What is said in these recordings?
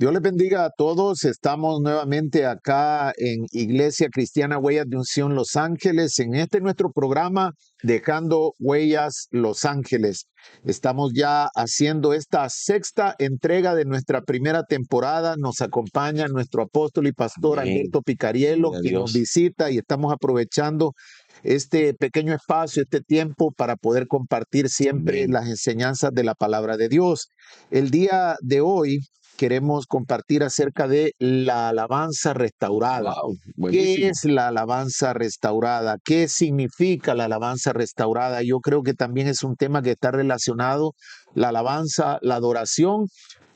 Dios les bendiga a todos. Estamos nuevamente acá en Iglesia Cristiana Huellas de Unción Los Ángeles, en este nuestro programa Dejando Huellas Los Ángeles. Estamos ya haciendo esta sexta entrega de nuestra primera temporada. Nos acompaña nuestro apóstol y pastor Amén. Alberto Picariello, Gloria a quien nos Dios. visita, y estamos aprovechando este pequeño espacio, este tiempo para poder compartir siempre Amén. las enseñanzas de la palabra de Dios. El día de hoy queremos compartir acerca de la alabanza restaurada. Wow, ¿Qué buenísimo. es la alabanza restaurada? ¿Qué significa la alabanza restaurada? Yo creo que también es un tema que está relacionado, la alabanza, la adoración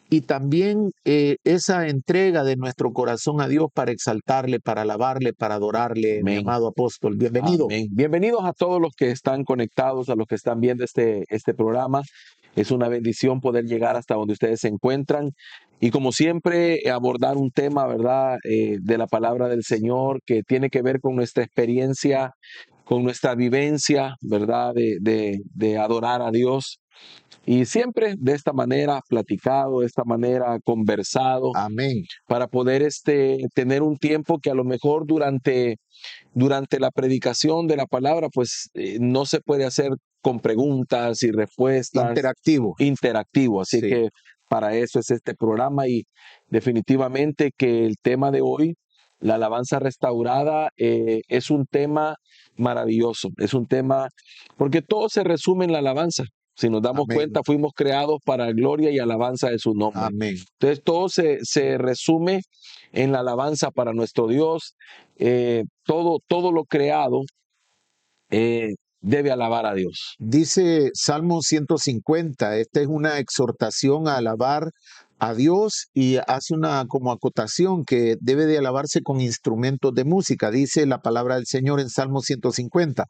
y también esa entrega de nuestro corazón a Dios para exaltarle, para alabarle, para adorarle, mi Amén. amado apóstol. Bienvenido. Amén. Bienvenidos a todos los que están conectados, a los que están viendo este programa. Es una bendición poder llegar hasta donde ustedes se encuentran y, como siempre, abordar un tema, ¿verdad?, de la palabra del Señor, que tiene que ver con nuestra experiencia, con nuestra vivencia, ¿verdad?, de adorar a Dios. Y siempre de esta manera platicado, de esta manera conversado, Amén. para poder tener un tiempo que a lo mejor durante la predicación de la palabra, pues no se puede hacer con preguntas y respuestas Interactivo. interactivo. Así Sí. que para eso es este programa, y definitivamente que el tema de hoy, la alabanza restaurada, es un tema maravilloso. Es un tema, porque todo se resume en la alabanza. Si nos damos Amén. cuenta, fuimos creados para gloria y alabanza de su nombre. Amén. Entonces todo se resume en la alabanza para nuestro Dios. Todo lo creado debe alabar a Dios. Dice Salmo 150, esta es una exhortación a alabar a Dios y hace una como acotación que debe de alabarse con instrumentos de música. Dice la palabra del Señor en Salmo 150,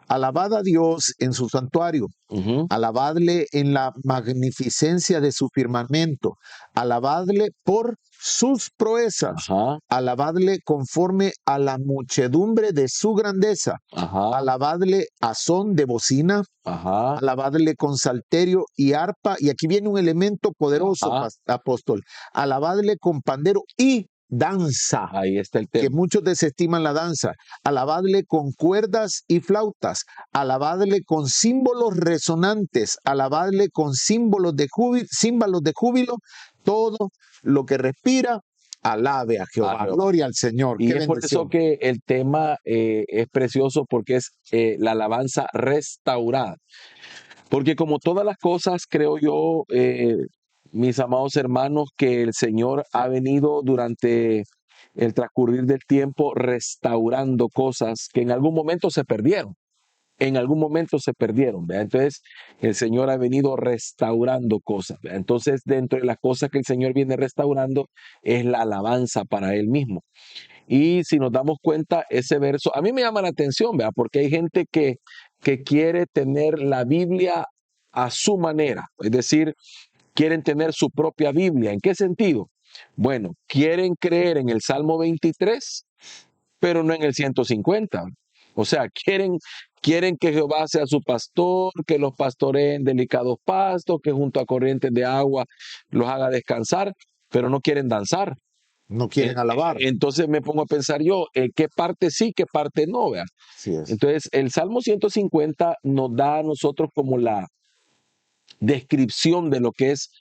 alabad a Dios en su santuario, Ujú. alabadle en la magnificencia de su firmamento, alabadle por sus proezas, Ajá, alabadle conforme a la muchedumbre de su grandeza. ajá, Alabadle a son de bocina, ajá, alabadle con salterio y arpa, y aquí viene un elemento poderoso, ajá. apóstol, alabadle con pandero y danza, Ahí está el que tema. muchos desestiman la danza, alabadle con cuerdas y flautas, alabadle con símbolos resonantes, alabadle con címbalos de júbilo, todo lo que respira, alabe a A Jehová. Jehová. Gloria al Señor, Y qué es por eso bendición. que el tema es precioso, porque es la alabanza restaurada. Porque como todas las cosas, creo yo, mis amados hermanos, que el Señor ha venido durante el transcurrir del tiempo restaurando cosas que en algún momento se perdieron. En algún momento se perdieron, ¿verdad? Entonces, el Señor ha venido restaurando cosas, ¿verdad? Entonces, dentro de las cosas que el Señor viene restaurando es la alabanza para Él mismo. Y si nos damos cuenta, ese verso, a mí me llama la atención, ¿verdad? Porque hay gente que quiere tener la Biblia a su manera, es decir, quieren tener su propia Biblia. ¿En qué sentido? Bueno, quieren creer en el Salmo 23, pero no en el 150. O sea, quieren que Jehová sea su pastor, que los pastoree en delicados pastos, que junto a corrientes de agua los haga descansar, pero no quieren danzar. No quieren alabar. Entonces me pongo a pensar yo, qué parte sí, qué parte no, ¿vea? Así es. Entonces, el Salmo 150 nos da a nosotros como la descripción de lo que es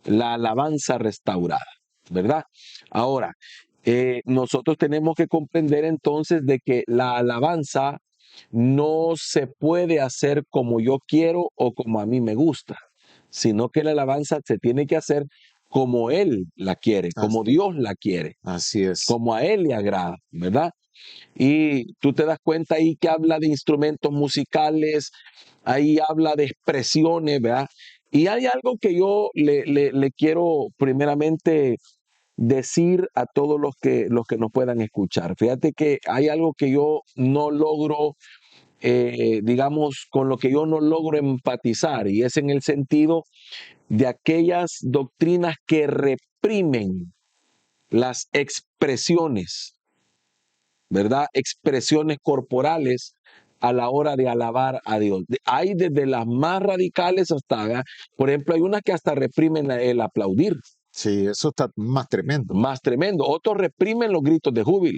la alabanza restaurada, ¿verdad? Ahora, nosotros tenemos que comprender entonces de que la alabanza no se puede hacer como yo quiero o como a mí me gusta, sino que la alabanza se tiene que hacer como Él la quiere, como Así, Dios la quiere, así es. como a Él le agrada, ¿verdad? Y tú te das cuenta ahí que habla de instrumentos musicales, ahí habla de expresiones, ¿verdad? Y hay algo que yo le quiero primeramente decir a todos los que nos puedan escuchar. Fíjate que hay algo que yo no logro, digamos, con lo que yo no logro empatizar, y es en el sentido de aquellas doctrinas que reprimen las expresiones, ¿verdad? Expresiones corporales a la hora de alabar a Dios. Hay desde las más radicales hasta, ¿verdad? Por ejemplo, hay unas que hasta reprimen el aplaudir. Sí, eso está más tremendo. Más tremendo. Otros reprimen los gritos de júbilo.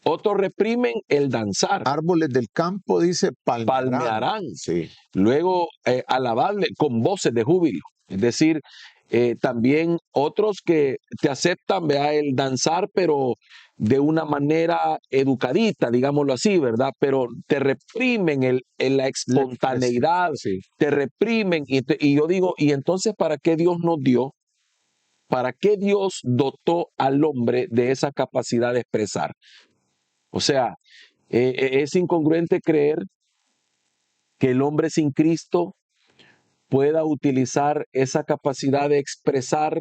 Otros reprimen el danzar. Árboles del campo, dice, palmearán. Palmearán. Sí, Luego, alabarle con voces de júbilo. Es decir, también otros que te aceptan, vea, el danzar, pero de una manera educadita, digámoslo así, ¿verdad? Pero te reprimen la espontaneidad, sí, te reprimen. Y yo digo, ¿y entonces para qué Dios nos dio? ¿Para qué Dios dotó al hombre de esa capacidad de expresar? O sea, es incongruente creer que el hombre sin Cristo pueda utilizar esa capacidad de expresar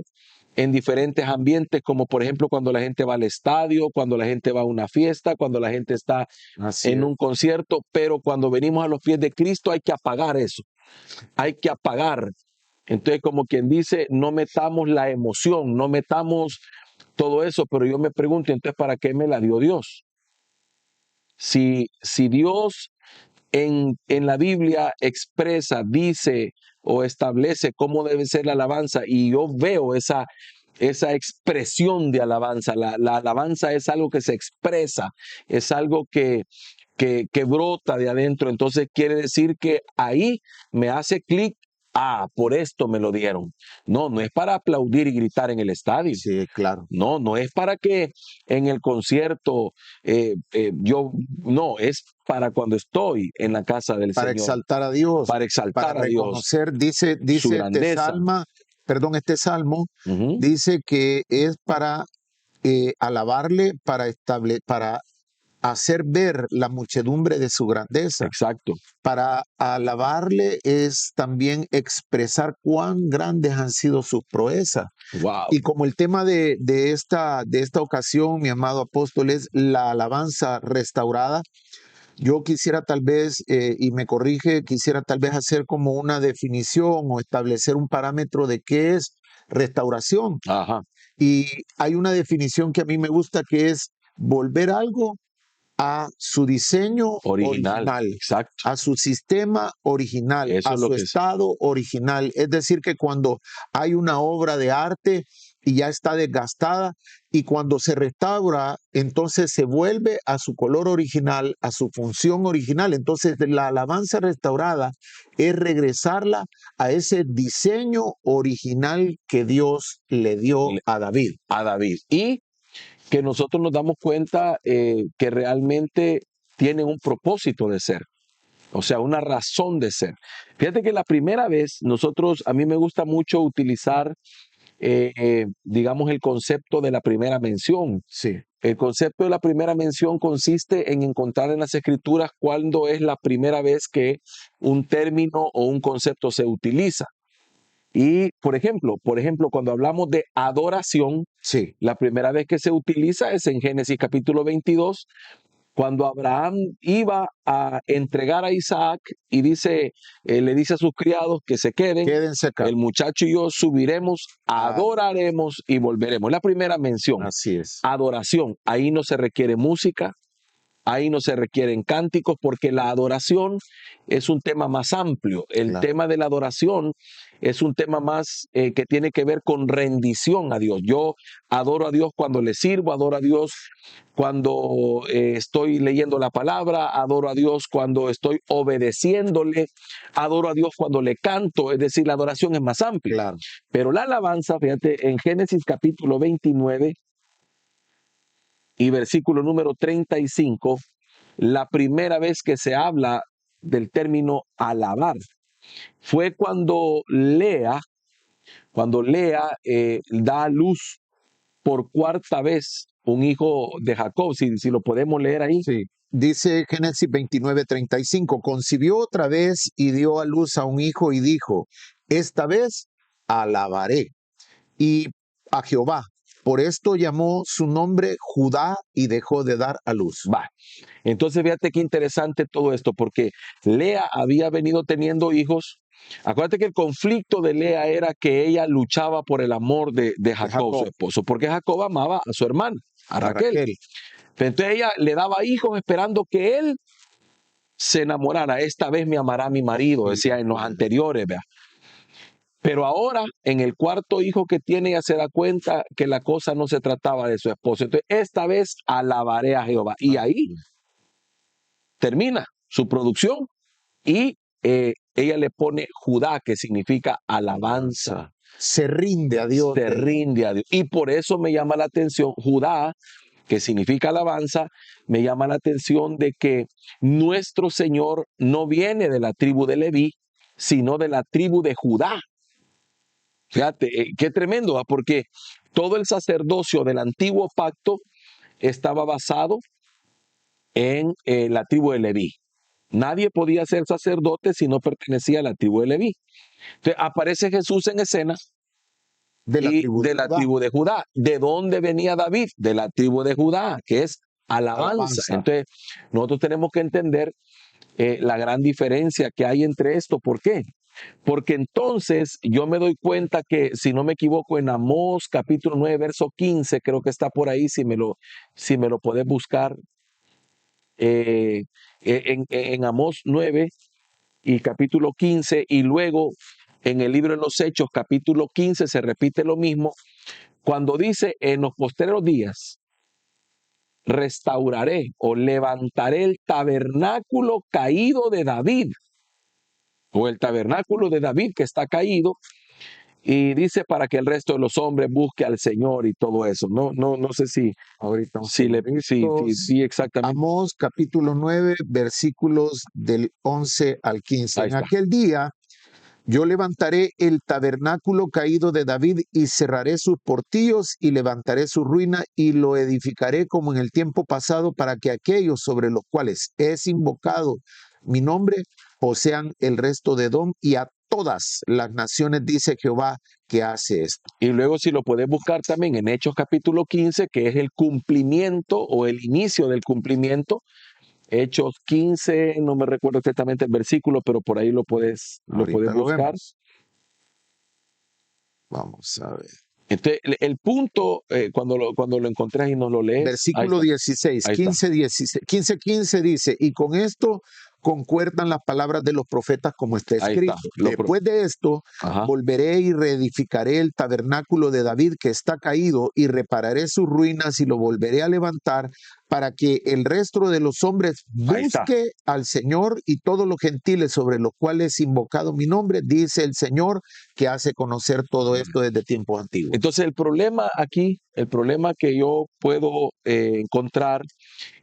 en diferentes ambientes, como por ejemplo cuando la gente va al estadio, cuando la gente va a una fiesta, cuando la gente está así en es. un concierto, pero cuando venimos a los pies de Cristo hay que apagar eso, hay que apagar. Entonces, como quien dice, no metamos la emoción, no metamos todo eso, pero yo me pregunto, entonces, ¿para qué me la dio Dios? Si Dios en la Biblia expresa, dice o establece cómo debe ser la alabanza y yo veo esa expresión de alabanza. La alabanza es algo que se expresa, es algo que brota de adentro. Entonces quiere decir que ahí me hace clic. Ah, por esto me lo dieron. No, no es para aplaudir y gritar en el estadio. Sí, claro. No, no es para que en el concierto no, es para cuando estoy en la casa del Para Señor, exaltar a Dios, para para exaltar a Dios, reconocer, dice su este grandeza. este salmo, Ujú. dice que es para alabarle, para hacer ver la muchedumbre de su grandeza. Exacto. Para alabarle es también expresar cuán grandes han sido sus proezas. Wow. Y como el tema de esta ocasión, mi amado apóstol, es la alabanza restaurada, yo quisiera tal vez, y me corrige, quisiera tal vez hacer como una definición o establecer un parámetro de qué es restauración. Ajá. Y hay una definición que a mí me gusta, que es volver algo a su diseño original, Exacto. a su sistema original, Eso a es lo su que es. estado original. Es decir, que cuando hay una obra de arte y ya está desgastada, y cuando se restaura, entonces se vuelve a su color original, a su función original. Entonces, la alabanza restaurada es regresarla a ese diseño original que Dios le dio a David. A David. Y que nosotros nos damos cuenta que realmente tiene un propósito de ser. O sea, una razón de ser. Fíjate que la primera vez a mí me gusta mucho utilizar, digamos, el concepto de la primera mención. Sí, El concepto de la primera mención consiste en encontrar en las escrituras cuándo es la primera vez que un término o un concepto se utiliza. Y, por ejemplo, cuando hablamos de adoración, sí. la primera vez que se utiliza es en Génesis capítulo 22, cuando Abraham iba a entregar a Isaac y le dice a sus criados que se queden, Quédense acá. el muchacho y yo subiremos, Ah. adoraremos y volveremos. La primera mención, Así es. adoración. Ahí no se requiere música, ahí no se requieren cánticos, porque la adoración es un tema más amplio. El Claro. tema de la adoración es un tema más que tiene que ver con rendición a Dios. Yo adoro a Dios cuando le sirvo, adoro a Dios cuando estoy leyendo la palabra, adoro a Dios cuando estoy obedeciéndole, adoro a Dios cuando le canto. Es decir, la adoración es más amplia. Claro. Pero la alabanza, fíjate, en Génesis capítulo 29 y versículo número 35, la primera vez que se habla del término alabar fue cuando Lea da a luz por cuarta vez un hijo de Jacob, si lo podemos leer ahí. Sí. Dice Génesis 29:35, concibió otra vez y dio a luz a un hijo y dijo, esta vez alabaré y a Jehová. Por esto llamó su nombre Judá y dejó de dar a luz. Va. Entonces, fíjate qué interesante todo esto, porque Lea había venido teniendo hijos. Acuérdate que el conflicto de Lea era que ella luchaba por el amor de Jacob, su esposo, porque Jacob amaba a su hermana, a Raquel. Entonces ella le daba hijos esperando que él se enamorara. Esta vez me amará mi marido, decía en los anteriores, vea. Pero ahora, en el cuarto hijo que tiene, ya se da cuenta que la cosa no se trataba de su esposo. Entonces, esta vez alabaré a Jehová. Y ahí termina su producción y ella le pone Judá, que significa alabanza. Se rinde a Dios. Se rinde a Dios. Y por eso me llama la atención Judá, que significa alabanza, me llama la atención de que nuestro Señor no viene de la tribu de Leví, sino de la tribu de Judá. Fíjate, qué tremendo, ¿va? Porque todo el sacerdocio del antiguo pacto estaba basado en la tribu de Leví. Nadie podía ser sacerdote si no pertenecía a la tribu de Leví. Entonces aparece Jesús en escena de la tribu de Judá. ¿De dónde venía David? De la tribu de Judá, que es alabanza. Entonces nosotros tenemos que entender la gran diferencia que hay entre esto. ¿Por qué? Porque entonces yo me doy cuenta que, si no me equivoco, en Amós capítulo 9, verso 15, creo que está por ahí, si me lo podés buscar, en Amós 9 y capítulo 15, y luego en el libro de los Hechos, capítulo 15, se repite lo mismo, cuando dice: en los postreros días restauraré o levantaré el tabernáculo caído de David, o el tabernáculo de David que está caído, y dice para que el resto de los hombres busque al Señor y todo eso. No sé si ahorita sí, exactamente. Amós capítulo 9, versículos del 11 al 15. En aquel día yo levantaré el tabernáculo caído de David y cerraré sus portillos y levantaré su ruina y lo edificaré como en el tiempo pasado, para que aquellos sobre los cuales es invocado mi nombre posean el resto de Edom, y a todas las naciones, dice Jehová, que hace esto. Y luego, si lo puedes buscar también en Hechos capítulo 15, que es el cumplimiento o el inicio del cumplimiento. Hechos 15, no me recuerdo exactamente el versículo, pero por ahí lo puedes buscar. Vamos a ver. Entonces, el punto, cuando lo encontrás y nos lo lees. Versículo 16, 15 dice: y con esto concuerdan las palabras de los profetas, como está escrito. Después de esto, volveré y reedificaré el tabernáculo de David que está caído, y repararé sus ruinas y lo volveré a levantar, para que el resto de los hombres busque al Señor, y todos los gentiles sobre los cuales invocado mi nombre, dice el Señor, que hace conocer todo esto desde tiempos antiguos. Entonces el problema aquí, el problema que yo puedo encontrar,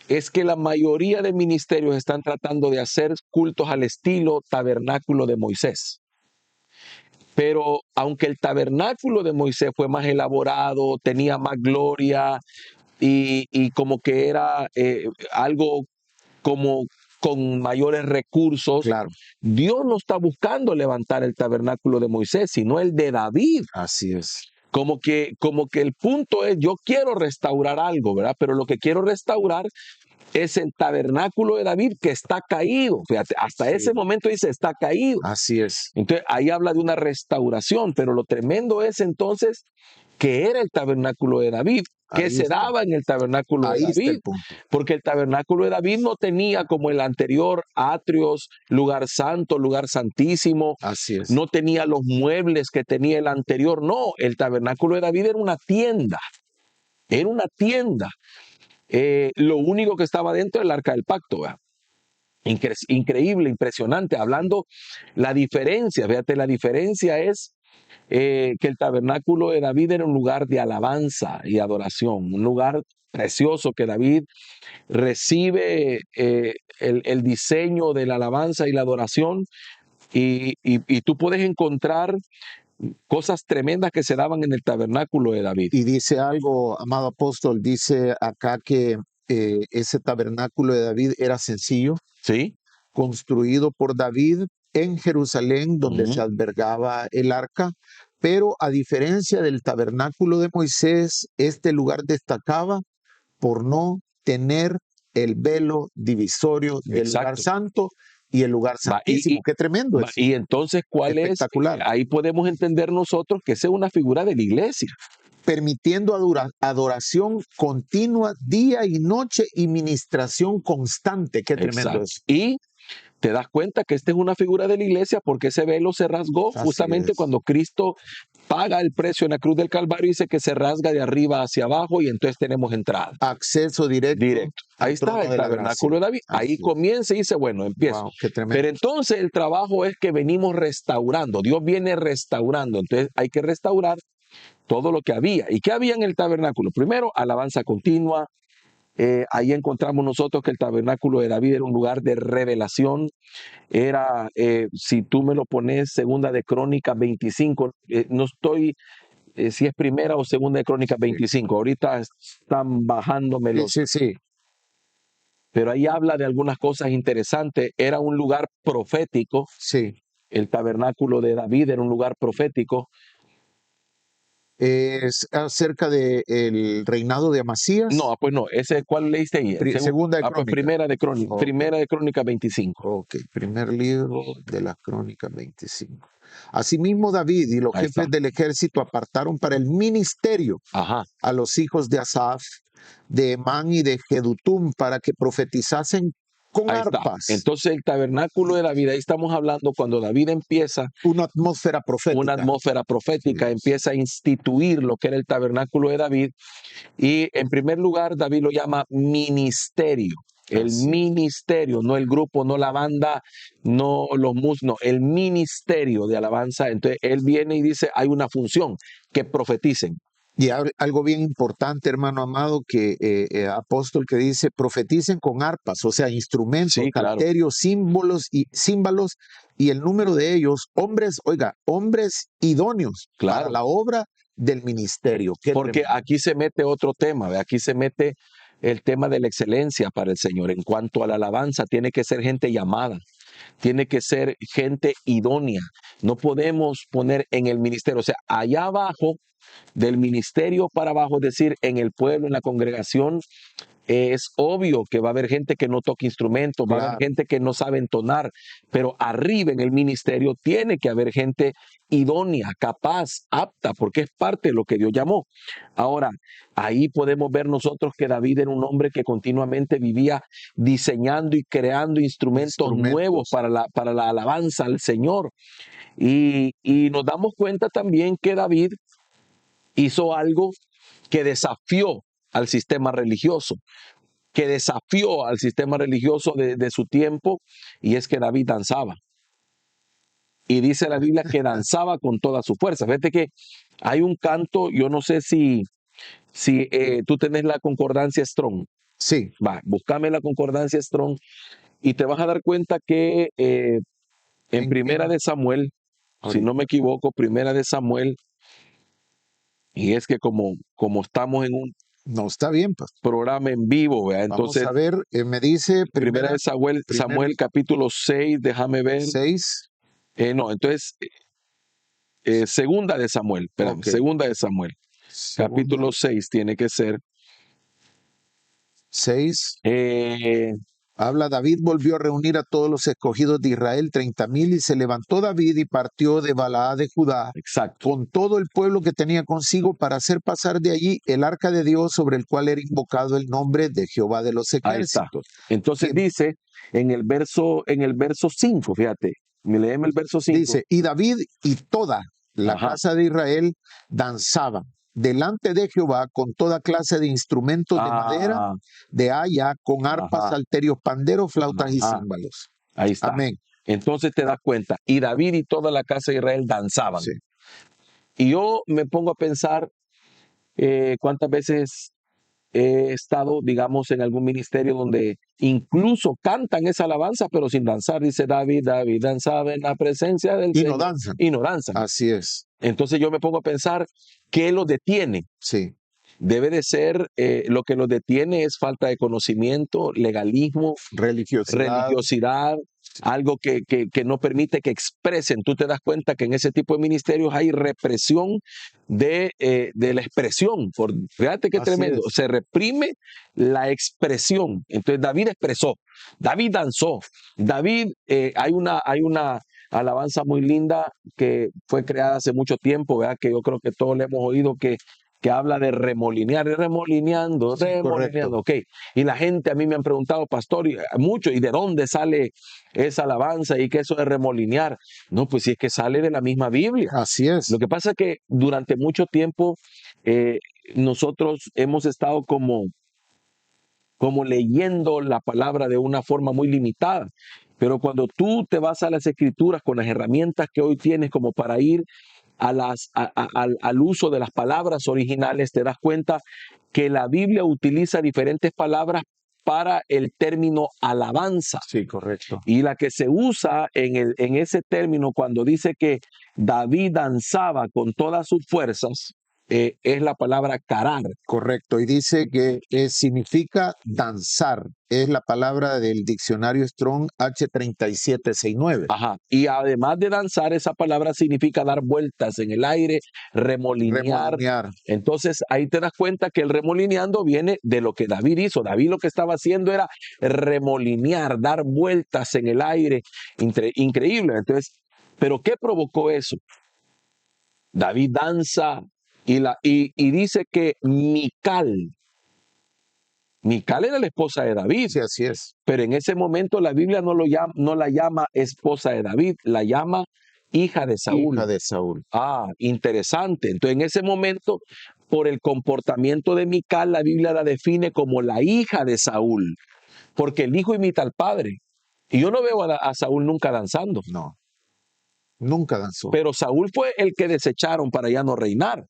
es que la mayoría de ministerios están tratando de hacer cultos al estilo tabernáculo de Moisés. Pero aunque el tabernáculo de Moisés fue más elaborado, tenía más gloria y como que era algo como con mayores recursos, claro, Dios no está buscando levantar el tabernáculo de Moisés, sino el de David. Así es. Como que el punto es: yo quiero restaurar algo, ¿verdad? Pero lo que quiero restaurar es el tabernáculo de David que está caído. Fíjate, hasta ese momento dice está caído. Así es. Entonces ahí habla de una restauración, pero lo tremendo es entonces que era el tabernáculo de David, que se daba en el tabernáculo de David, porque el tabernáculo de David no tenía como el anterior atrios, lugar santo, lugar santísimo. Así es. No tenía los muebles que tenía el anterior. No, el tabernáculo de David era una tienda. Era una tienda. Lo único que estaba dentro era el arca del pacto, ¿verdad? Increíble, impresionante. Hablando la diferencia, fíjate, la diferencia es que el tabernáculo de David era un lugar de alabanza y adoración, un lugar precioso que David recibe el diseño de la alabanza y la adoración, y tú puedes encontrar cosas tremendas que se daban en el tabernáculo de David. Y dice algo, amado apóstol, dice acá que ese tabernáculo de David era sencillo, ¿sí?, construido por David en Jerusalén, donde se albergaba el arca, pero a diferencia del tabernáculo de Moisés, este lugar destacaba por no tener el velo divisorio del lugar santo y el lugar santísimo. Qué tremendo es. Y entonces, ¿cuál espectacular? Ahí podemos entender nosotros que esa es una figura de la iglesia, permitiendo adoración continua día y noche y ministración constante. Qué tremendo es. Y te das cuenta que esta es una figura de la iglesia porque ese velo se rasgó Así justamente es. cuando Cristo paga el precio en la cruz del Calvario, dice que se rasga de arriba hacia abajo y entonces tenemos entrada. Acceso directo Directo. al Ahí está trono el de la tabernáculo gracia. de David. Ahí Así es. comienza y dice, bueno, empiezo. Wow, qué Pero tremendo. entonces el trabajo es que venimos restaurando. Dios viene restaurando. Entonces hay que restaurar todo lo que había. ¿Y qué había en el tabernáculo? Primero, alabanza continua. Ahí encontramos nosotros que el tabernáculo de David era un lugar de revelación. Era, si tú me lo pones, segunda de Crónicas 25, no estoy si es primera o segunda de Crónicas Sí, 25. Ahorita están bajándome sí, los, sí, sí. pero ahí habla de algunas cosas interesantes. Era un lugar profético. Sí. El tabernáculo de David era un lugar profético. Es acerca del reinado de Amasías. No, pues no, ese ¿cuál leíste ahí? Segunda de Pues Crónicas. primera de Crónica, Ok. primera de Crónica 25. Ok, primer libro de las Crónicas 25. Asimismo, David y los Ahí está. jefes del ejército apartaron para el ministerio Ajá. a los hijos de Asaf, de Emán y de Jedutum para que profetizasen con Ahí está. arpas. Entonces el tabernáculo de David, ahí estamos hablando cuando David empieza Una atmósfera una profética. atmósfera profética, Sí. empieza a instituir lo que era el tabernáculo de David. Y en primer lugar, David lo llama ministerio. El Así. ministerio, no el grupo, no la banda, no los no, el ministerio de alabanza. Entonces él viene y dice, hay una función, que profeticen. Y algo bien importante, hermano amado, que apóstol que dice, profeticen con arpas, o sea, instrumentos, Sí, claro. salterios, símbolos y címbalos, y el número de ellos, hombres, oiga, hombres idóneos para Claro. la obra del ministerio. Qué Porque tremendo. aquí se mete otro tema, ¿ve? Aquí se mete el tema de la excelencia para el Señor. En cuanto a la alabanza, tiene que ser gente llamada, tiene que ser gente idónea. No podemos poner en el ministerio, o sea, allá abajo, del ministerio para abajo, es decir, en el pueblo, en la congregación, es obvio que va a haber gente que no toca instrumentos, va a haber Claro. gente que no sabe entonar, pero arriba en el ministerio tiene que haber gente idónea, capaz, apta, porque es parte de lo que Dios llamó. Ahora, ahí podemos ver nosotros que David era un hombre que continuamente vivía diseñando y creando instrumentos nuevos para la alabanza al Señor. Y nos damos cuenta también que David hizo algo que desafió al sistema religioso, de su tiempo, y es que David danzaba. Y dice la Biblia que danzaba con toda su fuerza. Fíjate que hay un canto, yo no sé si tú tenés la concordancia Strong. Sí. Va, búscame la concordancia Strong y te vas a dar cuenta que en Primera de Samuel, si no me equivoco, Primera de Samuel, y es que como estamos en un No, está bien, pastor. programa en vivo, ¿verdad? Entonces, vamos a ver, me dice Primera de Samuel capítulo 6, déjame ver. 6. No, entonces, Segunda de Samuel, espérame, Ok. Segunda de Samuel, capítulo 6 tiene que ser. 6. Eh, Habla, David volvió a reunir a todos los escogidos de Israel, 30,000, y se levantó David y partió de Balaá de Judá exacto. con todo el pueblo que tenía consigo para hacer pasar de allí el arca de Dios sobre el cual era invocado el nombre de Jehová de los Ahí está. ejércitos. Entonces Que dice en el verso 5, fíjate, léeme el verso 5. dice, y David y toda la Ajá. casa de Israel danzaban delante de Jehová con toda clase de instrumentos de madera, de haya, con arpas, Ajá. salterios, panderos, flautas y Ajá. címbalos. Ahí está. Amén. Entonces te das cuenta, y David y toda la casa de Israel danzaban. Sí. Y yo me pongo a pensar cuántas veces he estado, digamos, en algún ministerio donde incluso cantan esa alabanza, pero sin danzar. Dice David danzaba en la presencia del Y Señor. no danzan. Y no danzan. Así es. Entonces yo me pongo a pensar, ¿qué los detiene? Sí. Debe de ser, lo que los detiene es falta de conocimiento, legalismo, religiosidad, algo que no permite que expresen. Tú te das cuenta que en ese tipo de ministerios hay represión de la expresión. Fíjate qué Así tremendo. es. Se reprime la expresión. Entonces David expresó, David danzó, David, hay una alabanza muy linda que fue creada hace mucho tiempo, ¿verdad? Que yo creo que todos le hemos oído, que que habla de remolinear, y remolineando, Sí, remolineando, ok. Y la gente a mí me han preguntado, pastor, mucho, ¿y de dónde sale esa alabanza y qué eso de remolinear? No, pues si es que sale de la misma Biblia. Así es. Lo que pasa es que durante mucho tiempo nosotros hemos estado como leyendo la palabra de una forma muy limitada. Pero cuando tú te vas a las escrituras con las herramientas que hoy tienes como para ir al uso de las palabras originales, te das cuenta que la Biblia utiliza diferentes palabras para el término alabanza. Sí, correcto. Y la que se usa en ese término cuando dice que David danzaba con todas sus fuerzas, es la palabra carar. Correcto. Y dice que significa danzar. Es la palabra del diccionario Strong H3769. Ajá. Y además de danzar, esa palabra significa dar vueltas en el aire, remolinear. Remolinear. Entonces ahí te das cuenta que el remolineando viene de lo que David hizo. David lo que estaba haciendo era remolinear, dar vueltas en el aire. Increíble. Entonces, ¿pero qué provocó eso? David danza y dice que Mical era la esposa de David. Sí, así es. Pero en ese momento la Biblia no la llama esposa de David, la llama hija de Saúl. Hija de Saúl. Ah, interesante. Entonces en ese momento, por el comportamiento de Mical, la Biblia la define como la hija de Saúl, porque el hijo imita al padre. Y yo no veo a Saúl nunca danzando. No. Nunca danzó. Pero Saúl fue el que desecharon para ya no reinar.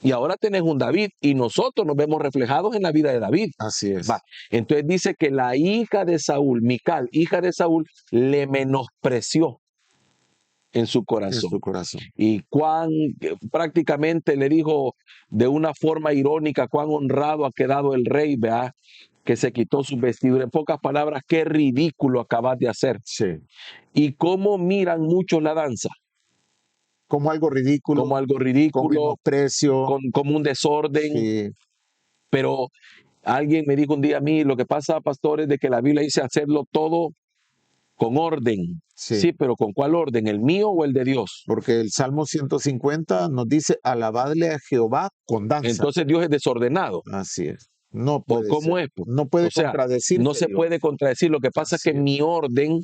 Y ahora tenés un David y nosotros nos vemos reflejados en la vida de David. Así es. Va. Entonces dice que la hija de Saúl, Mical, hija de Saúl, le menospreció en su corazón. En su corazón. Y prácticamente le dijo de una forma irónica cuán honrado ha quedado el rey, ¿verdad? Que se quitó su vestidura. En pocas palabras, qué ridículo acabas de hacer. Sí. Y cómo miran muchos la danza. Como algo ridículo. Como algo Con ridículo, menosprecio. como un desorden. Sí. Pero alguien me dijo un día a mí, lo que pasa, pastor, es de que la Biblia dice hacerlo todo con orden. Sí, pero ¿con cuál orden? ¿El mío o el de Dios? Porque el Salmo 150 nos dice, alabadle a Jehová con danza. Entonces Dios es desordenado. Así es. No puede ¿Cómo ser. es? No puede O sea, contradecir. no se puede contradecir. Lo que pasa es que mi orden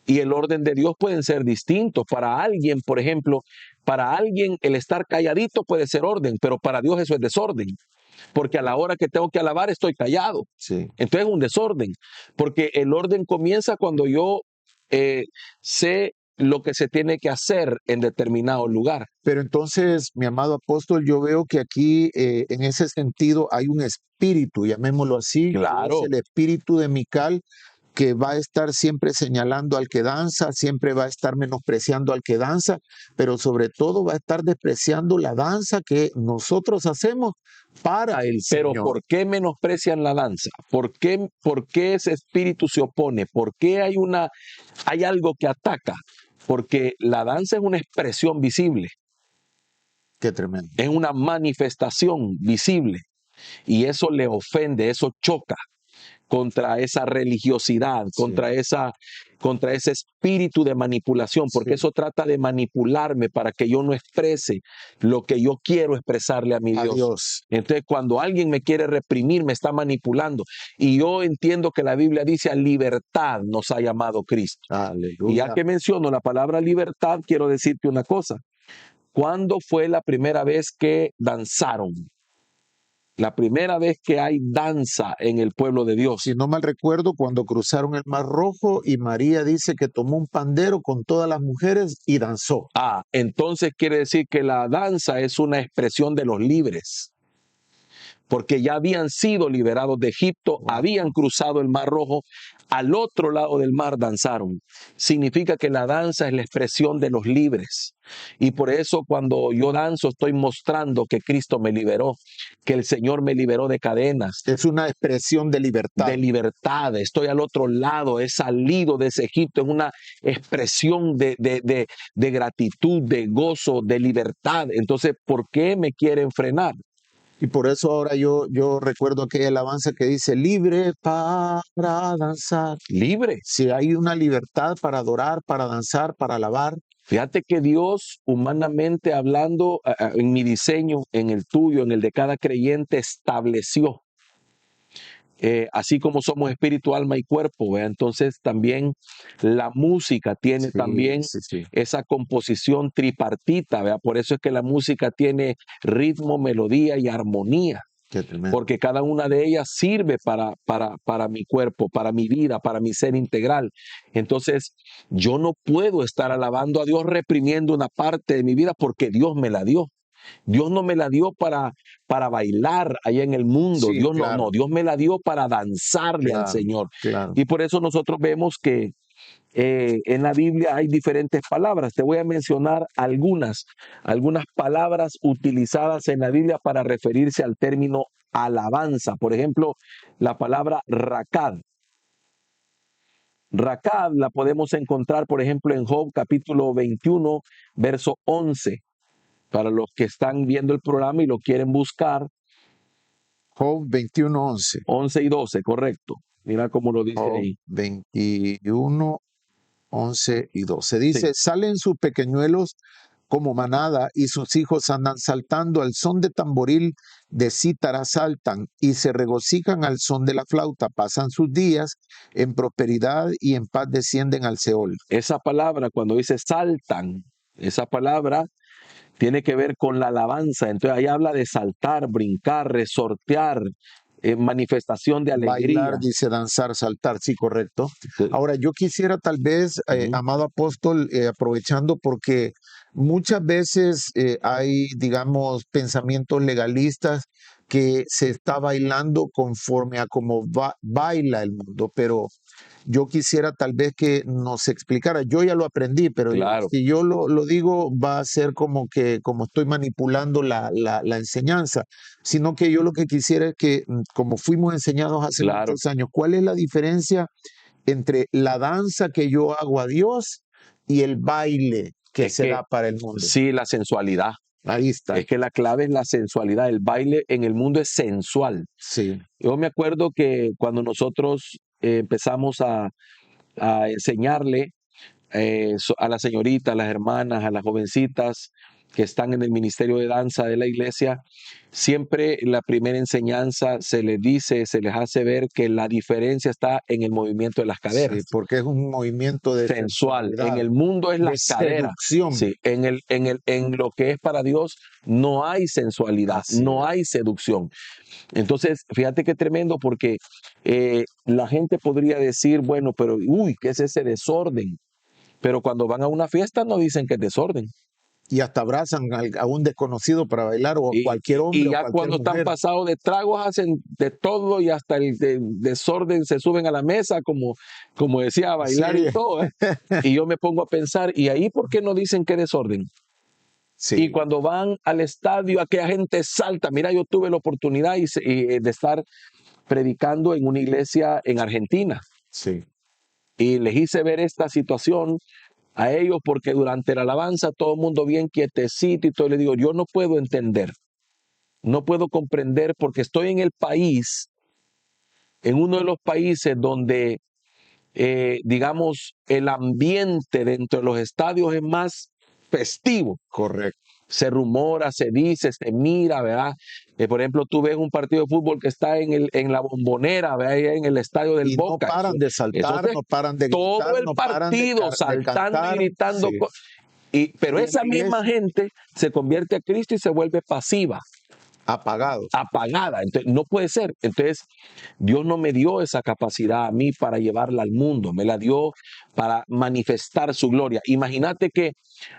y el orden de Dios pueden ser distintos. Para alguien, por ejemplo, para alguien el estar calladito puede ser orden, pero para Dios eso es desorden. Porque a la hora que tengo que alabar estoy callado. Sí. Entonces es un desorden. Porque el orden comienza cuando yo sé lo que se tiene que hacer en determinado lugar. Pero entonces, mi amado apóstol, yo veo que aquí en ese sentido hay un espíritu, llamémoslo así, Claro. que es el espíritu de Mical, que va a estar siempre señalando al que danza, siempre va a estar menospreciando al que danza, pero sobre todo va a estar despreciando la danza que nosotros hacemos para el Pero Señor. ¿por qué menosprecian la danza? ¿Por qué ese espíritu se opone? ¿Por qué hay algo que ataca? Porque la danza es una expresión visible. Qué tremendo. Es una manifestación visible. Y eso le ofende, eso choca contra esa religiosidad, contra ese espíritu de manipulación, porque eso trata de manipularme para que yo no exprese lo que yo quiero expresarle a mi Dios. Entonces, cuando alguien me quiere reprimir, me está manipulando. Y yo entiendo que la Biblia dice a libertad nos ha llamado Cristo. Aleluya. Y ya que menciono la palabra libertad, quiero decirte una cosa. ¿Cuándo fue la primera vez que danzaron? La primera vez que hay danza en el pueblo de Dios. Si no mal recuerdo, cuando cruzaron el Mar Rojo y María dice que tomó un pandero con todas las mujeres y danzó. Entonces quiere decir que la danza es una expresión de los libres. Porque ya habían sido liberados de Egipto, habían cruzado el Mar Rojo, al otro lado del mar danzaron. Significa que la danza es la expresión de los libres. Y por eso cuando yo danzo estoy mostrando que Cristo me liberó, que el Señor me liberó de cadenas. Es una expresión de libertad. De libertad. Estoy al otro lado, he salido de ese Egipto, es una expresión de gratitud, de gozo, de libertad. Entonces, ¿por qué me quieren frenar? Y por eso ahora yo recuerdo aquella alabanza que dice, libre para danzar. Libre. Si hay una libertad para adorar, para danzar, para alabar. Fíjate que Dios, humanamente hablando, en mi diseño, en el tuyo, en el de cada creyente, estableció, así como somos espíritu, alma y cuerpo, ¿verdad? Entonces también la música tiene también Sí. esa composición tripartita, ¿verdad? Por eso es que la música tiene ritmo, melodía y armonía. Qué tremendo. Porque cada una de ellas sirve para mi cuerpo, para mi vida, para mi ser integral. Entonces, yo no puedo estar alabando a Dios reprimiendo una parte de mi vida porque Dios me la dio. Dios no me la dio para bailar allá en el mundo. Sí, Dios claro. no, Dios me la dio para danzarle al Señor. Claro. Y por eso nosotros vemos que en la Biblia hay diferentes palabras. Te voy a mencionar algunas palabras utilizadas en la Biblia para referirse al término alabanza. Por ejemplo, la palabra rakad. Rakad la podemos encontrar, por ejemplo, en Job capítulo 21, verso 11. Para los que están viendo el programa y lo quieren buscar. Job 21:11. 11 y 12, correcto. Mira cómo lo dice Job ahí. 21, 11 y 12. Dice, Sí. salen sus pequeñuelos como manada y sus hijos andan saltando al son de tamboril, de cítara saltan y se regocijan al son de la flauta. Pasan sus días en prosperidad y en paz descienden al Seol. Esa palabra, cuando dice saltan, esa palabra tiene que ver con la alabanza. Entonces ahí habla de saltar, brincar, resortear, manifestación de alegría. Bailar, dice danzar, saltar, sí, correcto. Sí. Ahora, yo quisiera tal vez, amado apóstol, aprovechando porque muchas veces hay, digamos, pensamientos legalistas que se está bailando conforme a cómo baila el mundo, pero yo quisiera tal vez que nos explicara. Yo ya lo aprendí, pero Claro. si yo lo digo, va a ser como que como estoy manipulando la enseñanza, sino que yo lo que quisiera es que, como fuimos enseñados hace Claro. muchos años, ¿cuál es la diferencia entre la danza que yo hago a Dios y el baile que Es se que, da para el mundo? sí, la sensualidad. Ahí está. Es que la clave es la sensualidad. El baile en el mundo es sensual. Sí, Yo me acuerdo que cuando nosotros empezamos a enseñarle a las señoritas, a las hermanas, a las jovencitas que están en el ministerio de danza de la iglesia, siempre la primera enseñanza se les dice, se les hace ver que la diferencia está en el movimiento de las sí, caderas. porque es un movimiento de Sensual. En sensualidad, el mundo es de las caderas. seducción. Sí, en lo que es para Dios no hay sensualidad, Así no es. hay seducción. Entonces, fíjate qué tremendo, porque la gente podría decir, bueno, pero uy, ¿qué es ese desorden? Pero cuando van a una fiesta no dicen que es desorden. Y hasta abrazan a un desconocido para bailar o a Y, cualquier hombre y o ya cualquier cuando están mujer. pasados de tragos hacen de todo y hasta el desorden se suben a la mesa, como decía, a bailar Sí. y todo. Y yo me pongo a pensar, ¿y ahí por qué no dicen que desorden? Sí, Y cuando van al estadio, aquella gente salta. Mira, yo tuve la oportunidad de estar predicando en una iglesia en Argentina. sí. Y les hice ver esta situación a ellos porque durante la alabanza todo el mundo bien quietecito y todo. Le digo, yo no puedo entender, no puedo comprender porque estoy en el país, en uno de los países donde, digamos, el ambiente dentro de los estadios es más festivo. Correcto. Se rumora, se dice, se mira, ¿verdad? Por ejemplo, tú ves un partido de fútbol que está en la Bombonera, ¿verdad? En el estadio del Y no Boca. paran de saltar, no paran de todo gritar, el no paran partido de saltando y cantar. gritando. Sí. Pero Y en esa la misma iglesia, gente se convierte a Cristo y se vuelve pasiva, apagados. apagada. Entonces, no puede ser. Entonces, Dios no me dio esa capacidad a mí para llevarla al mundo, me la dio para manifestar su gloria. Imagínate que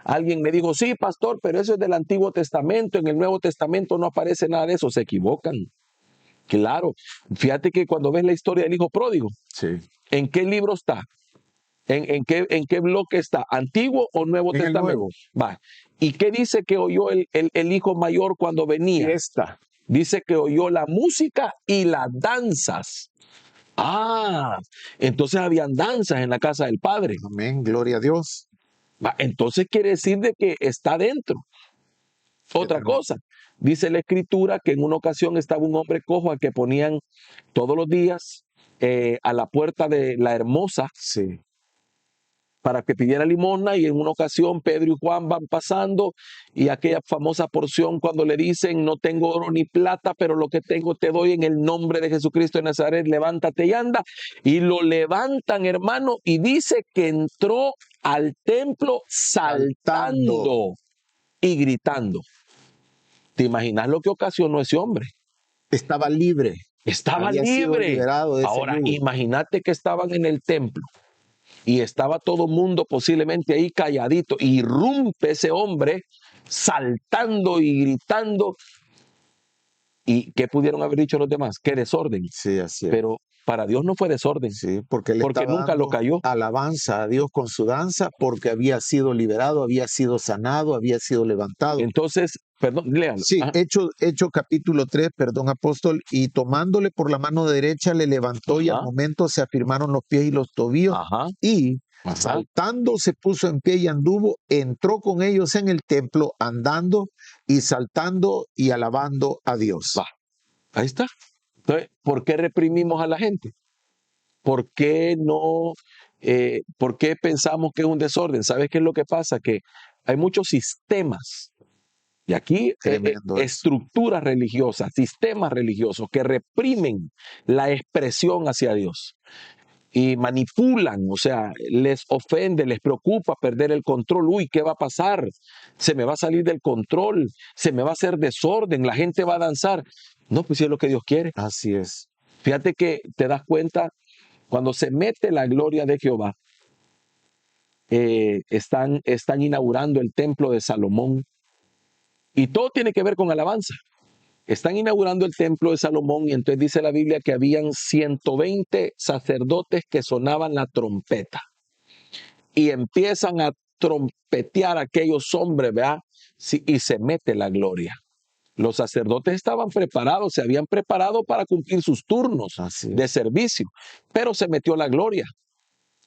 alguien me dijo, sí, pastor, pero eso es del Antiguo Testamento, en el Nuevo Testamento no aparece nada de eso. Se equivocan. Claro. Fíjate que cuando ves la historia del hijo pródigo, Sí. ¿en qué libro está? ¿En qué bloque está? ¿Antiguo o Nuevo En el Testamento? Nuevo. Va. ¿Y qué dice que oyó el hijo mayor cuando venía? Fiesta. Dice que oyó la música y las danzas. Ah, entonces habían danzas en la casa del padre. Amén. Gloria a Dios. Va, entonces quiere decir de que está dentro. Otra tremendo. cosa, dice la Escritura que en una ocasión estaba un hombre cojo al que ponían todos los días a la puerta de la Hermosa Sí. para que pidiera limosna, y en una ocasión Pedro y Juan van pasando y aquella famosa porción cuando le dicen: no tengo oro ni plata, pero lo que tengo te doy en el nombre de Jesucristo de Nazaret, levántate y anda. Y lo levantan, hermano, y dice que entró al templo saltando y gritando. ¿Te imaginas lo que ocasionó ese hombre? Estaba libre. Estaba Había sido libre. liberado de ese Ahora, yugo. imagínate que estaban en el templo y estaba todo el mundo posiblemente ahí calladito. Irrumpe ese hombre saltando y gritando. ¿Y qué pudieron haber dicho los demás? ¡Qué desorden! Sí, así es. Pero para Dios no fue desorden, Sí, porque él porque estaba nunca lo dando cayó. alabanza a Dios con su danza, porque había sido liberado, había sido sanado, había sido levantado. Entonces, perdón, léalo. Sí, Ajá. Hecho capítulo 3, perdón, apóstol, y tomándole por la mano derecha le levantó y al Ajá. momento se afirmaron los pies y los tobillos Ajá. y Ajá. saltando se puso en pie y anduvo, entró con ellos en el templo andando y saltando y alabando a Dios. Va. Ahí está. Entonces, ¿por qué reprimimos a la gente? ¿Por qué no? ¿Por qué pensamos que es un desorden? ¿Sabes qué es lo que pasa? Que hay muchos sistemas, y aquí Tremendo eso. estructuras religiosas, sistemas religiosos que reprimen la expresión hacia Dios y manipulan, o sea, les ofende, les preocupa perder el control. Uy, ¿qué va a pasar? Se me va a salir del control, se me va a hacer desorden, la gente va a danzar. No, pues si es lo que Dios quiere. Así es. Fíjate que te das cuenta, cuando se mete la gloria de Jehová, están inaugurando el templo de Salomón, y todo tiene que ver con alabanza. Están inaugurando el templo de Salomón, y entonces dice la Biblia que habían 120 sacerdotes que sonaban la trompeta y empiezan a trompetear a aquellos hombres, ¿verdad? Sí, y se mete la gloria. Los sacerdotes estaban preparados, se habían preparado para cumplir sus turnos Así es. de servicio, pero se metió la gloria,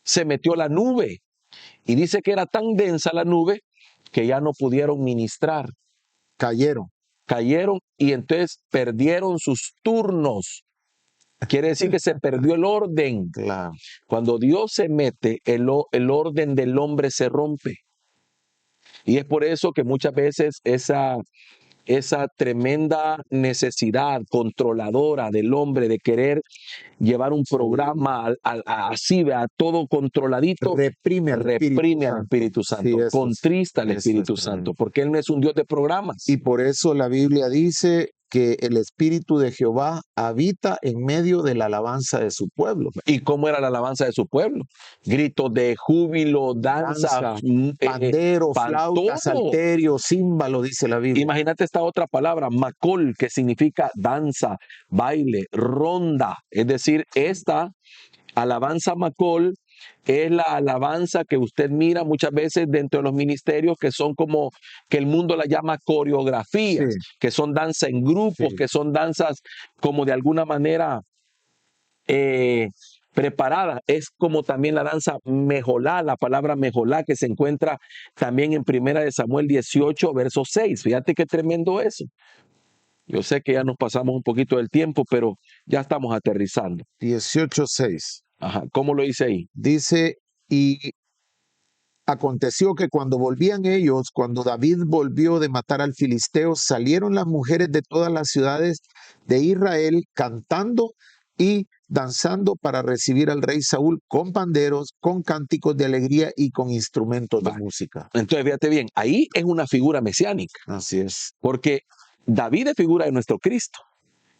se metió la nube, y dice que era tan densa la nube que ya no pudieron ministrar. Cayeron y entonces perdieron sus turnos. Quiere decir que se perdió el orden. Claro. Cuando Dios se mete, el orden del hombre se rompe. Y es por eso que muchas veces esa tremenda necesidad controladora del hombre de querer llevar un programa así, a todo controladito, Reprime al Espíritu Santo, Sí, eso contrista al eso Espíritu es Santo, tremendo. porque Él no es un Dios de programas. Y por eso la Biblia dice que el Espíritu de Jehová habita en medio de la alabanza de su pueblo. ¿Y cómo era la alabanza de su pueblo? Gritos de júbilo, danza, Pandero, flauta, todo. salterio, címbalo, dice la Biblia. Imagínate esta otra palabra, macol, que significa danza, baile, ronda. Es decir, esta alabanza macol es la alabanza que usted mira muchas veces dentro de los ministerios, que son como que el mundo la llama coreografías, Sí. que son danza en grupos, Sí. que son danzas como de alguna manera preparadas. Es como también la danza mejolá, la palabra mejolá, que se encuentra también en 1 de Samuel 18, verso 6. Fíjate qué tremendo eso. Yo sé que ya nos pasamos un poquito del tiempo, pero ya estamos aterrizando. 18:6. Ajá, ¿cómo lo dice ahí? Dice, y aconteció que cuando volvían ellos, cuando David volvió de matar al filisteo, salieron las mujeres de todas las ciudades de Israel cantando y danzando para recibir al rey Saúl con panderos, con cánticos de alegría y con instrumentos de música. Entonces, fíjate bien, ahí es una figura mesiánica. Así es. Porque David es figura de nuestro Cristo.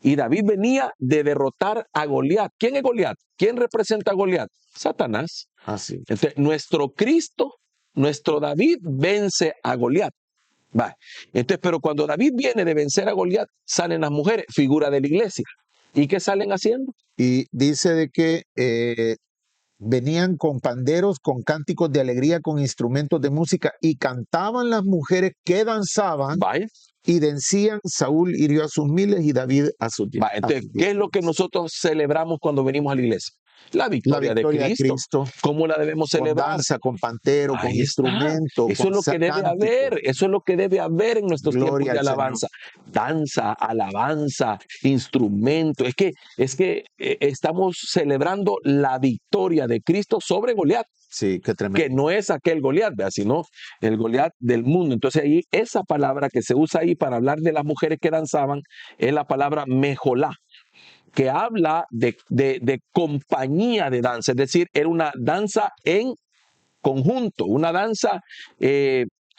Y David venía de derrotar a Goliat. ¿Quién es Goliat? ¿Quién representa a Goliat? Satanás. Así. Entonces, nuestro Cristo, nuestro David, vence a Goliat. Va. Entonces, pero cuando David viene de vencer a Goliat, salen las mujeres, figura de la iglesia. ¿Y qué salen haciendo? Y dice de que venían con panderos, con cánticos de alegría, con instrumentos de música, y cantaban las mujeres que danzaban. Vaya. Y decían, Saúl hirió a sus miles y David a sus 10. Entonces, ¿qué es lo que nosotros celebramos cuando venimos a la iglesia? La victoria de victoria de Cristo. Cristo, ¿Cómo la debemos con celebrar? danza, con pantero, con Ahí está. instrumento, Eso con es lo que debe cántico. haber. Eso es lo que debe haber en nuestros tiempos Gloria de al Señor. alabanza. Danza, alabanza, instrumento. Es que estamos celebrando la victoria de Cristo sobre Goliat, Sí, qué que tremendo. no es aquel Goliat, ¿vea? Sino el Goliat del mundo. Entonces ahí esa palabra que se usa ahí para hablar de las mujeres que danzaban es la palabra mejolá, que habla de compañía de danza, es decir, era una danza en conjunto, una danza,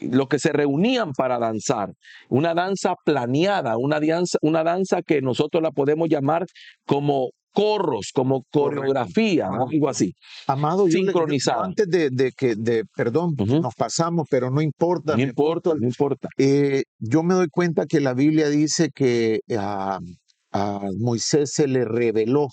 los que se reunían para danzar, una danza planeada, una danza que nosotros la podemos llamar como corros, como coreografía, Correcto. algo así, Amado, yo sincronizada. antes perdón, Ujú. nos pasamos, pero no importa, No mi importa, apóstol. no importa. Yo me doy cuenta que la Biblia dice que a Moisés se le reveló,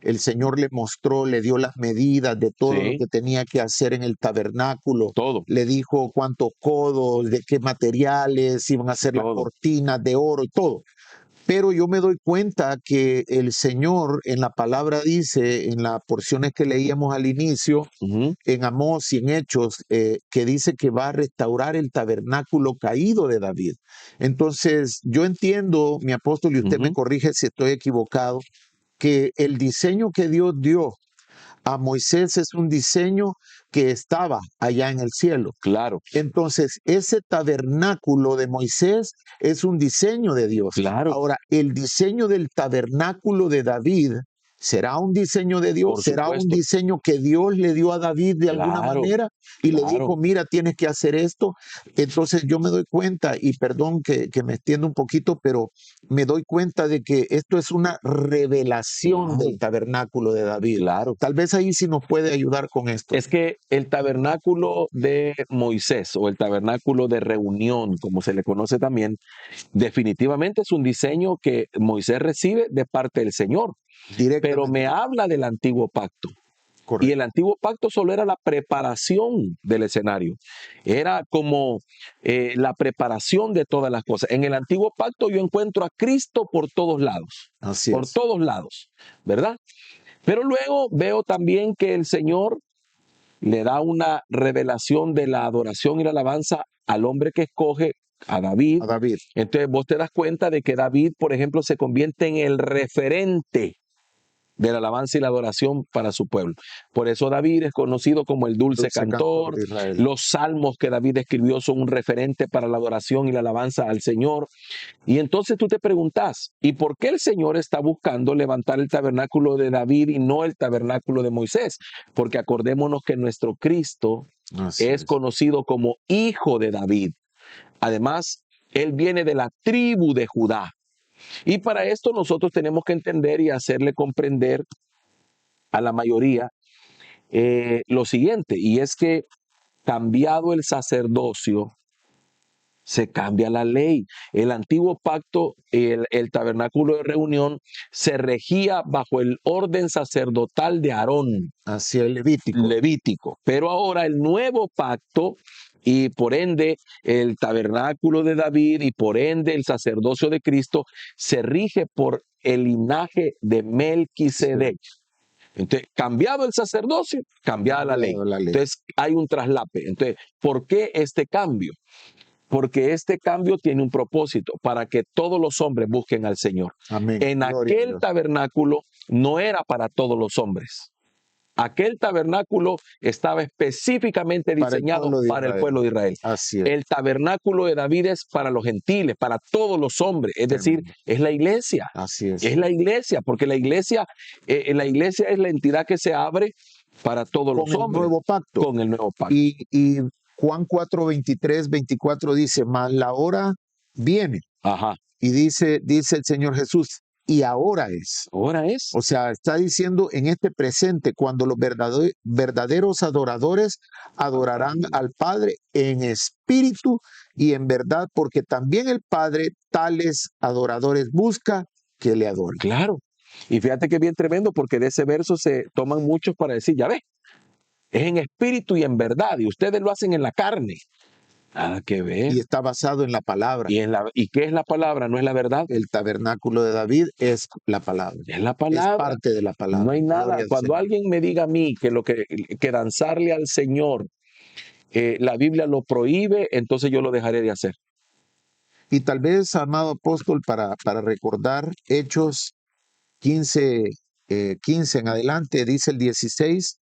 el Señor le mostró, le dio las medidas de todo lo Sí, que tenía que hacer en el tabernáculo, todo, le dijo cuántos codos, de qué materiales iban a hacer las todo. cortinas de oro y todo. Pero yo me doy cuenta que el Señor en la palabra dice, en las porciones que leíamos al inicio, Ujú, en Amós y en Hechos, que dice que va a restaurar el tabernáculo caído de David. Entonces, yo entiendo, mi apóstol, y usted me ujú. corrige si estoy equivocado, que el diseño que Dios dio a Moisés es un diseño que estaba allá en el cielo. Claro, Entonces, ese tabernáculo de Moisés es un diseño de Dios. claro, Ahora, el diseño del tabernáculo de David, ¿será un diseño de Dios? por ¿Será un supuesto. diseño que Dios le dio a David de alguna Claro, manera y le claro. dijo, mira, tienes que hacer esto? Entonces yo me doy cuenta, y perdón que me extienda un poquito, pero me doy cuenta de que esto es una revelación Claro, del tabernáculo de David. claro. Tal vez ahí sí nos puede ayudar con esto. Es que el tabernáculo de Moisés o el tabernáculo de reunión, como se le conoce también, definitivamente es un diseño que Moisés recibe de parte del Señor, pero me Directamente. habla del antiguo pacto. Y Correcto. el antiguo pacto solo era la preparación del escenario, era como la preparación de todas las cosas. En el antiguo pacto yo encuentro a Cristo Así por es. todos lados, ¿verdad? Pero luego veo también que el Señor le da una revelación de la adoración y la alabanza al hombre que escoge, a David. A David. Entonces vos te das cuenta de que David, por ejemplo, se convierte en el referente de la alabanza y la adoración para su pueblo. Por eso David es conocido como el dulce cantor. de Israel. Los salmos que David escribió son un referente para la adoración y la alabanza al Señor. Y entonces tú te preguntas, ¿y por qué el Señor está buscando levantar el tabernáculo de David y no el tabernáculo de Moisés? Porque acordémonos que nuestro Cristo Así es es. conocido como hijo de David. Además, él viene de la tribu de Judá. Y para esto nosotros tenemos que entender y hacerle comprender a la mayoría lo siguiente, y es que cambiado el sacerdocio, se cambia la ley. El antiguo pacto, el tabernáculo de reunión, se regía bajo el orden sacerdotal de Aarón, Hacia el Levítico. levítico. Pero ahora el nuevo pacto y por ende el tabernáculo de David y por ende el sacerdocio de Cristo se rige por el linaje de Melquisedec. Entonces, cambiado el sacerdocio, cambiada la ley. Cambiado la ley. Entonces, hay un traslape. Entonces, ¿por qué este cambio? Porque este cambio tiene un propósito, para que todos los hombres busquen al Señor. Amén. En Gloria a aquel Dios. tabernáculo no era para todos los hombres. Aquel tabernáculo estaba específicamente Para el diseñado pueblo de para el Israel. pueblo de Israel. Así es. El tabernáculo de David es para los gentiles, para todos los hombres, es decir, Tremendo. es la iglesia. Así es. Es la iglesia, porque la iglesia es la entidad que se abre para todos Con los el hombres, nuevo pacto. con el nuevo pacto. Y Juan 4, 23, 24 dice, mas la hora viene. Ajá, Y dice el Señor Jesús, y ahora es. ahora es. O sea, está diciendo en este presente, cuando los verdaderos adoradores adorarán al Padre en espíritu y en verdad, porque también el Padre tales adoradores busca que le adoren. Claro. Y fíjate que es bien tremendo, porque de ese verso se toman muchos para decir, ya ve, es en espíritu y en verdad, y ustedes lo hacen en la carne. Nada que ver. y está basado en la palabra. ¿Y qué es la palabra? ¿No es la verdad? El tabernáculo de David es la palabra. Es la Es palabra. parte de la palabra. No hay nada. Gloria al Cuando Señor. alguien me diga a mí que danzarle al Señor, la Biblia lo prohíbe, entonces yo lo dejaré de hacer. Y tal vez, amado apóstol, para recordar Hechos 15, 15 en adelante, dice el 16,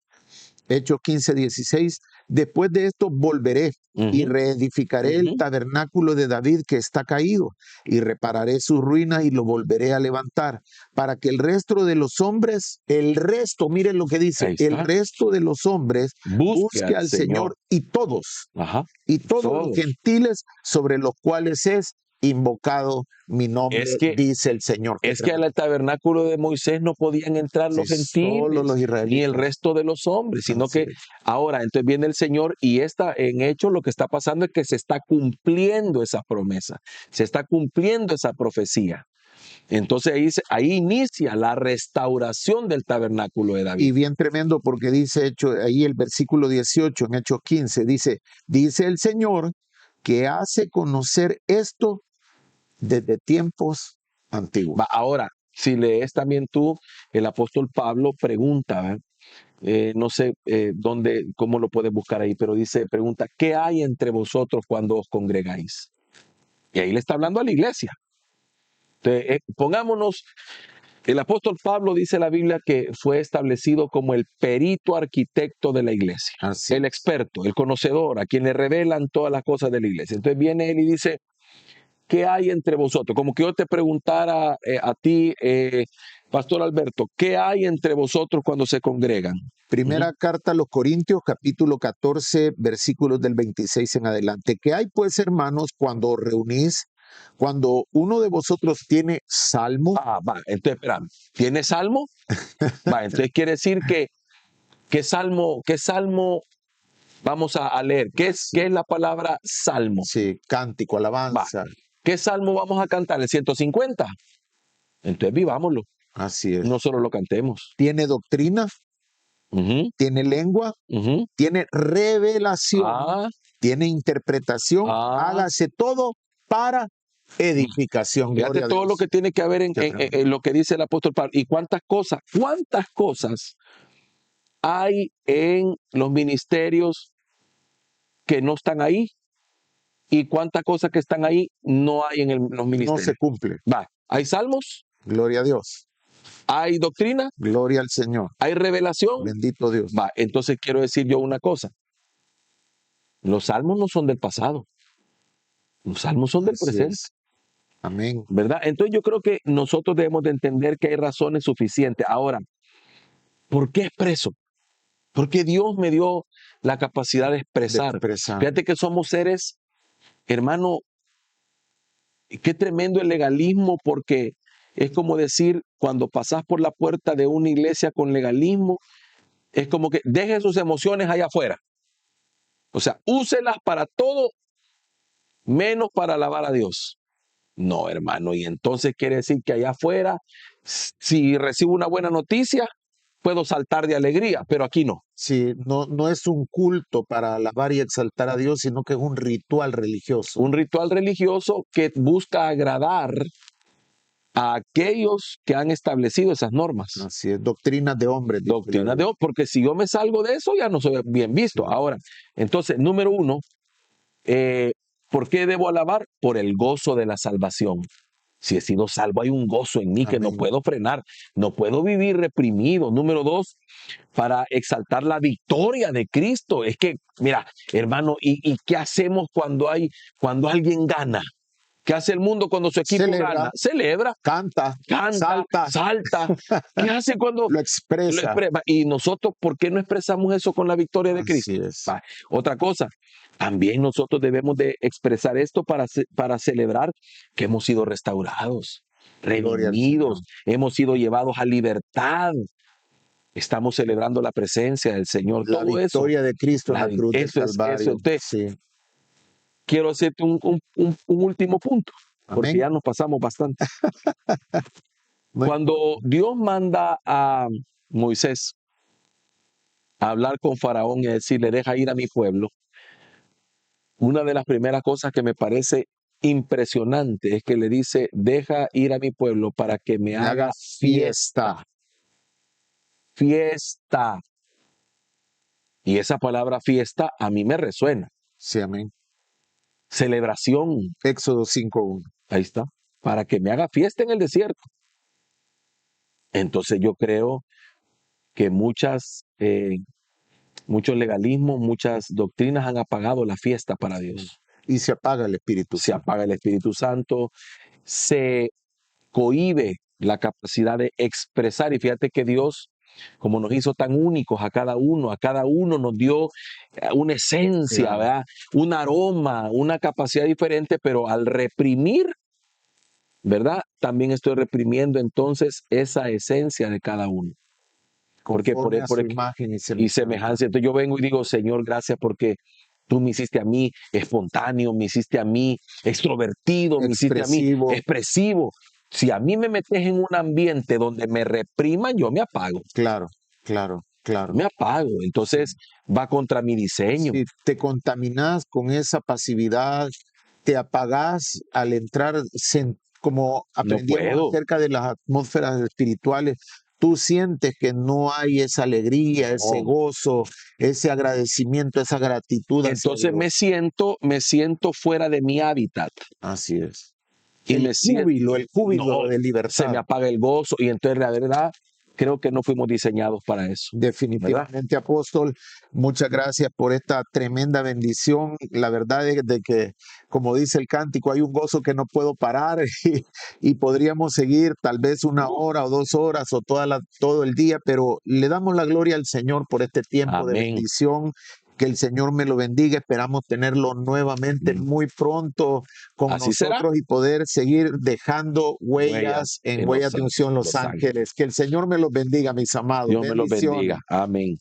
Hechos 15, 16, después de esto volveré y Ujú, reedificaré el ujú. tabernáculo de David que está caído y repararé sus ruinas y lo volveré a levantar para que el resto de los hombres, el resto, miren lo que dice, Ahí el está. resto de los hombres Busque busque al al Señor. Señor Ajá. y todos los Todos. gentiles sobre los cuales es invocado mi nombre, Es que dice el Señor. Qué Es que tremendo. al tabernáculo de Moisés no podían entrar Sí, los solo los gentiles, ni el israelitas. resto de los hombres, sino Así que es. ahora, entonces viene el Señor y en hecho lo que está pasando es que se está cumpliendo esa promesa, se está cumpliendo esa profecía. Entonces ahí inicia la restauración del tabernáculo de David. Y bien tremendo porque dice hecho ahí el versículo 18 en Hechos 15, dice el Señor que hace conocer esto desde tiempos antiguos. Ahora, si lees también tú, el apóstol Pablo pregunta, ¿verdad? No sé cómo lo puedes buscar ahí, pero pregunta, ¿qué hay entre vosotros cuando os congregáis? Y ahí le está hablando a la iglesia. Entonces, pongámonos, el apóstol Pablo dice en la Biblia que fue establecido como el perito arquitecto de la iglesia, Así el es. experto, el conocedor, a quien le revelan todas las cosas de la iglesia. Entonces viene él y dice, ¿qué hay entre vosotros? Como que yo te preguntara a ti, Pastor Alberto, ¿qué hay entre vosotros cuando se congregan? Primera carta a los Corintios, capítulo 14, versículos del 26 en adelante. ¿Qué hay pues, hermanos, cuando os reunís, cuando uno de vosotros tiene salmo? Va, entonces, espera, ¿tiene salmo? Va, entonces quiere decir ¿qué salmo vamos a leer? ¿Qué es la palabra salmo? Sí, cántico, Va, alabanza. ¿qué salmo vamos a cantar? ¿El 150? Entonces vivámoslo, Así es. no solo lo cantemos. Tiene doctrina, Ujú, tiene lengua, ujú. tiene revelación, Ah, tiene interpretación, ah. hágase todo para edificación. Fíjate Gloria a todo lo Dios. que tiene que haber Qué tremendo. en lo que dice el apóstol Pablo. Y cuántas cosas hay en los ministerios que no están ahí y cuántas cosas que están ahí no hay en los No se ministerios. cumple. Va, hay salmos, Gloria a Dios. hay doctrina, Gloria al Señor. hay revelación. Bendito Dios. Va, entonces quiero decir yo una cosa. Los salmos no son del pasado. Los salmos son del Así presente, es. Amén. ¿verdad? Entonces yo creo que nosotros debemos de entender que hay razones suficientes. Ahora, ¿por qué expreso? Porque Dios me dio la capacidad de De expresar. expresar. Fíjate que somos seres, hermano, qué tremendo el legalismo, porque es como decir, cuando pasás por la puerta de una iglesia con legalismo, es como que deje sus emociones allá afuera. O sea, úselas para todo, menos para alabar a Dios. No, hermano, y entonces quiere decir que allá afuera, si recibo una buena noticia, puedo saltar de alegría, pero aquí no. Sí, no es un culto para alabar y exaltar a Dios, sino que es un ritual religioso. Un ritual religioso que busca agradar a aquellos que han establecido esas normas. Así es, doctrinas de hombres. Dice la Doctrina de Biblia. Dios, porque si yo me salgo de eso, ya no soy bien visto. Sí. Ahora, entonces, número uno, ¿por qué debo alabar? Por el gozo de la salvación. Si he sido salvo, hay un gozo en mí que no Amén. puedo frenar, no puedo vivir reprimido. Número dos, para exaltar la victoria de Cristo. Es que, mira, hermano, ¿y qué hacemos cuando alguien gana? ¿Qué hace el mundo cuando su equipo Celebra, gana? Celebra, canta, canta, salta, salta. ¿Qué hace cuando lo expresa. Y nosotros, ¿por qué no expresamos eso con la victoria de Así Cristo? es. Va. Otra cosa, también nosotros debemos de expresar esto para celebrar que hemos sido restaurados, Gloria al redimidos, Señor. hemos sido llevados a libertad. Estamos celebrando la presencia del Señor, La todo eso. victoria de Cristo en la cruz del Eso es. Calvario. Entonces, Sí. quiero hacerte un último punto, porque Amén. ya nos pasamos bastante. Bueno, Cuando Dios manda a Moisés a hablar con Faraón y a decirle, deja ir a mi pueblo, una de las primeras cosas que me parece impresionante es que le dice, deja ir a mi pueblo para que me haga fiesta. Fiesta. Y esa palabra fiesta a mí me resuena. Sí, amén. Celebración. Éxodo 5:1. Ahí está. Para que me haga fiesta en el desierto. Entonces yo creo que muchos legalismos, muchas doctrinas han apagado la fiesta para Dios. Y se apaga el Espíritu Se Santo. apaga el Espíritu Santo, se cohíbe la capacidad de expresar. Y fíjate que Dios, como nos hizo tan únicos a cada uno nos dio una esencia, Claro. ¿verdad? Un aroma, una capacidad diferente, pero al reprimir, ¿verdad? También estoy reprimiendo entonces esa esencia de cada uno. Porque Conforme a su imagen y semejanza. Entonces yo vengo y digo, Señor, gracias porque tú me hiciste a mí espontáneo, me hiciste a mí extrovertido, me hiciste a mí expresivo. Si a mí me metes en un ambiente donde me repriman, yo me apago. Claro, claro, claro. Me apago. Entonces va contra mi diseño. Si te contaminas con esa pasividad, te apagás al entrar, como aprendíamos puedo. acerca de las atmósferas espirituales, tú sientes que no hay esa alegría, ese gozo, ese agradecimiento, esa gratitud hacia Entonces Dios. me siento fuera de mi hábitat. Así es. Y El me siento, júbilo de se me libertad. apaga el gozo y entonces la verdad creo que no fuimos diseñados para eso. Definitivamente, apóstol, muchas gracias por esta tremenda bendición. La verdad es de que, como dice el cántico, hay un gozo que no puedo parar y podríamos seguir tal vez 1 hora o 2 horas o todo el día, pero le damos la gloria al Señor por este tiempo de Amén. bendición. Que el Señor me lo bendiga. Esperamos tenerlo nuevamente muy pronto con Así nosotros será. y poder seguir dejando huellas en Huellas de Unción Los Ángeles. Que el Señor me los bendiga, mis amados. Dios me los Bendiciones. bendiga. Amén.